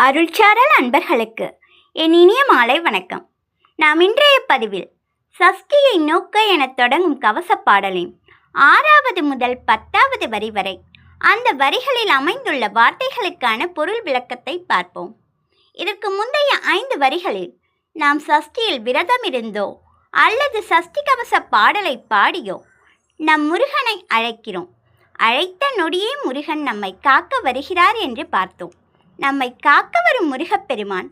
அருள்சாரல் அன்பர்களுக்கு என் இனிய மாலை வணக்கம். நாம் இன்றைய பதிவில் சஷ்டியை நோக்க எனத் தொடங்கும் கவசப் பாடலின் 6வது முதல் 10வது வரி வரை அந்த வரிகளில் அமைந்துள்ள வார்த்தைகளுக்கான பொருள் விளக்கத்தை பார்ப்போம். இதற்கு முந்தைய 5 வரிகளில் நாம் சஷ்டியில் விரதமிருந்தோ அல்லது சஷ்டி கவச பாடலை பாடியோ நம் முருகனை அழைக்கிறோம். அழைத்த நொடியே முருகன் நம்மை காக்க வருகிறார் என்று பார்த்தோம். நம்மை காக்க வரும் முருகப்பெருமான்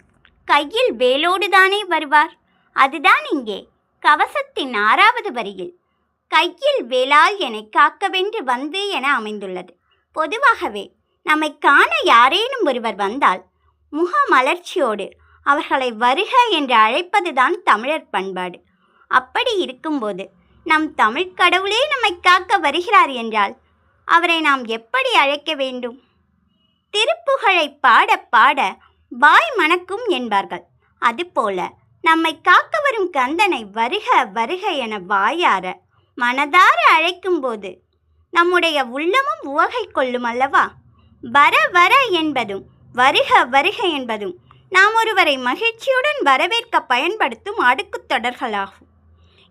கையில் வேலோடுதானே வருவார். அதுதான் இங்கே கவசத்தின் 6வது வரியில் கையில் வேலால் என்னை காக்கவென்று வந்து என அமைந்துள்ளது. பொதுவாகவே நம்மை காண யாரேனும் ஒருவர் வந்தால் முக மலர்ச்சியோடு அவர்களை வருக என்று அழைப்பதுதான் தமிழர் பண்பாடு. அப்படி இருக்கும்போது நம் தமிழ் கடவுளே நம்மை காக்க வருகிறார் என்றால் அவரை நாம் எப்படி அழைக்க வேண்டும்? திருப்புகழை பாட பாட வாய் மணக்கும் என்பார்கள். அதுபோல நம்மை காக்க வரும் கந்தனை வருக வருக என வாயார மனதார அழைக்கும்போது நம்முடைய உள்ளமும் உவகை கொள்ளும் அல்லவா? வர வர என்பதும் வருக வருக என்பதும் நாம் ஒருவரை மகிழ்ச்சியுடன் வரவேற்க பயன்படுத்தும் அடுக்குத் தொடர்களாகும்.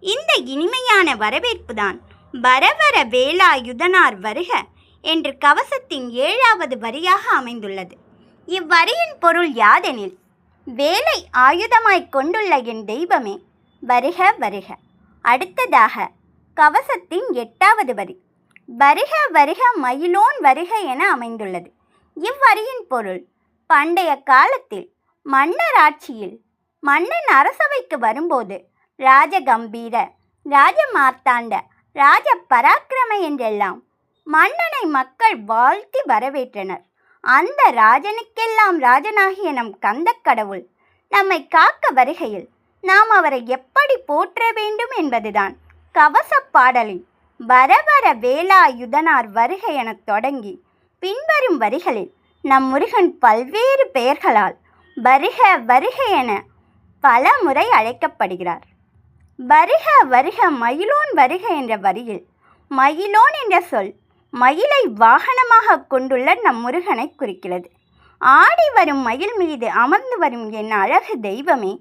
இந்த இனிமையான வரவேற்புதான் வரவர வேலாயுதனார் வருக என்று கவசத்தின் 7வது வரியாக அமைந்துள்ளது. இவ்வரியின் பொருள் யாதெனில், வேலை ஆயுதமாய் கொண்டுள்ள என் தெய்வமே வருக வருக. அடுத்ததாக கவசத்தின் 8வது வரி வருக வருக மயிலோன் வருக என அமைந்துள்ளது. இவ்வரியின் பொருள், பண்டைய காலத்தில் மன்னர் ஆட்சியில் மன்னன் அரசவைக்கு வரும்போது ராஜகம்பீர, ராஜமார்த்தாண்ட, ராஜ பராக்கிரம என்றெல்லாம் மன்னனை மக்கள் வாழ்த்தி வரவேற்றனர். அந்த ராஜனுக்கெல்லாம் ராஜனாகிய நம் கந்தக்கடவுள் நம்மை காக்க வருகையில் நாம் அவரை எப்படி போற்ற வேண்டும் என்பதுதான் கவசப் பாடலில் வரவர வேலாயுதனார் வருக எனத் தொடங்கி பின்வரும் வரிகளில் நம் முருகன் பல்வேறு பெயர்களால் வருக வருக என பல முறை அழைக்கப்படுகிறார். வருக வருக மயிலோன் வருக என்ற வரியில் மயிலோன் என்ற சொல் மயிலை வாகனமாக கொண்டுள்ள நம் முருகனை குறிக்கிறது. ஆடி வரும் மயில் மீது அமர்ந்து வரும் என் அழகு தெய்வமே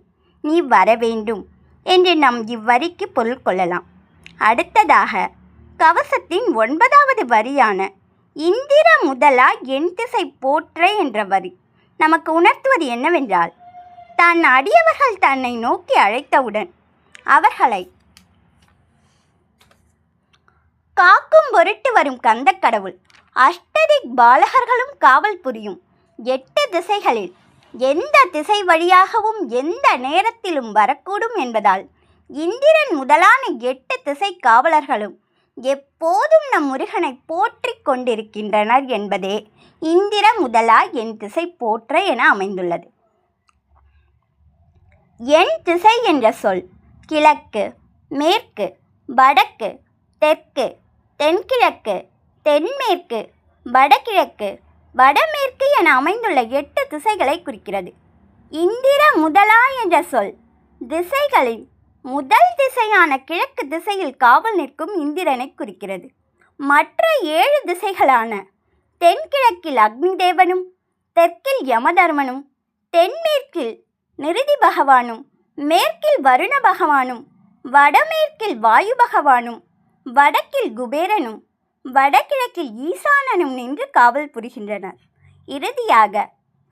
நீ வர வேண்டும் என்று நாம் இவ்வரிக்கு பொருள் கொள்ளலாம். அடுத்ததாக கவசத்தின் 9வது வரியான இந்திர முதலா என் திசை போற்ற என்ற வரி நமக்கு உணர்த்துவது என்னவென்றால், தான் அடியவர்கள் தன்னை நோக்கி அழைத்தவுடன் அவர்களை காக்கும் பொருட்டு வரும் கந்தக்கடவுள் அஷ்டதிக் பாலகர்களும் காவல் புரியும் 8 திசைகளில் எந்த திசை வழியாகவும் எந்த நேரத்திலும் வரக்கூடும் என்பதால் இந்திரன் முதலான 8 திசை காவலர்களும் எப்போதும் நம் முருகனை போற்றி கொண்டிருக்கின்றனர் என்பதே இந்திர முதலா என் திசை போற்ற என அமைந்துள்ளது. என் திசை என்ற சொல் கிழக்கு, மேற்கு, வடக்கு, தெற்கு, தென்கிழக்கு, தென்மேற்கு, வடகிழக்கு, வடமேற்கு என அமைந்துள்ள 8 திசைகளை குறிக்கிறது. இந்திர முதலா என்ற சொல் திசைகளில் முதல் திசையான கிழக்கு திசையில் காவல் நிற்கும் இந்திரனை குறிக்கிறது. மற்ற 7 திசைகளான தென்கிழக்கில் அக்னி தேவனும், தெற்கில் யமதர்மனும், தென்மேற்கில் நிருதி பகவானும், மேற்கில் வருண பகவானும், வடமேற்கில் வாயு பகவானும், வடக்கில் குபேரனும், வடகிழக்கில் ஈசானனும் நின்று காவல் புரிகின்றனர். இறுதியாக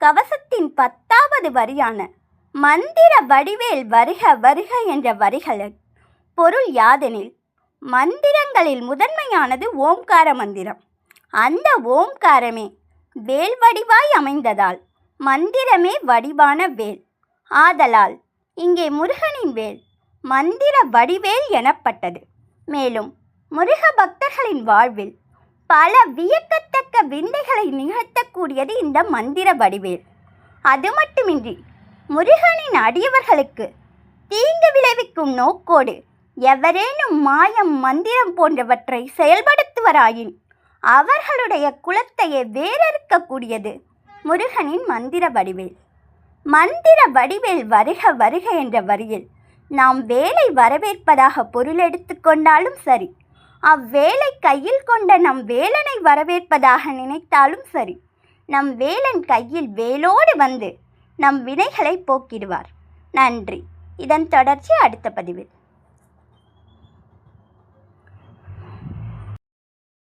கவசத்தின் 10வது வரியான மந்திர வடிவேல் வருக வருக என்ற வரிகளின் பொருள் யாதெனில், மந்திரங்களில் முதன்மையானது ஓம்கார மந்திரம். அந்த ஓம்காரமே வேல் வடிவாய் அமைந்ததால் மந்திரமே வடிவான வேல். ஆதலால் இங்கே முருகனின் வேல் மந்திர வடிவேல் எனப்பட்டது. மேலும் முருக பக்தர்களின் வாழ்வில் பல வியக்கத்தக்க விந்தைகளை நிகழ்த்தக்கூடியது இந்த மந்திர வடிவேல். அது மட்டுமின்றி முருகனின் அடியவர்களுக்கு தீங்கு விளைவிக்கும் நோக்கோடு எவரேனும் மாயம், மந்திரம் போன்றவற்றை செயல்படுத்துவராயின் அவர்களுடைய குலத்தையே வேறறுக்கக்கூடியது முருகனின் மந்திர வடிவேல். மந்திர வடிவேல் வருக வருக என்ற வரியில் நாம் வேலை வரவேற்பதாக பொருள் எடுத்துக்கொண்டாலும் சரி, அவ்வேளை கையில் கொண்ட நம் வேலனை வரவேற்பதாக நினைத்தாலும் சரி, நம் வேலன் கையில் வேலோடு வந்து நம் வினைகளை போக்கிடுவார். நன்றி. இதன் தொடர்ச்சி அடுத்த பதிவில்.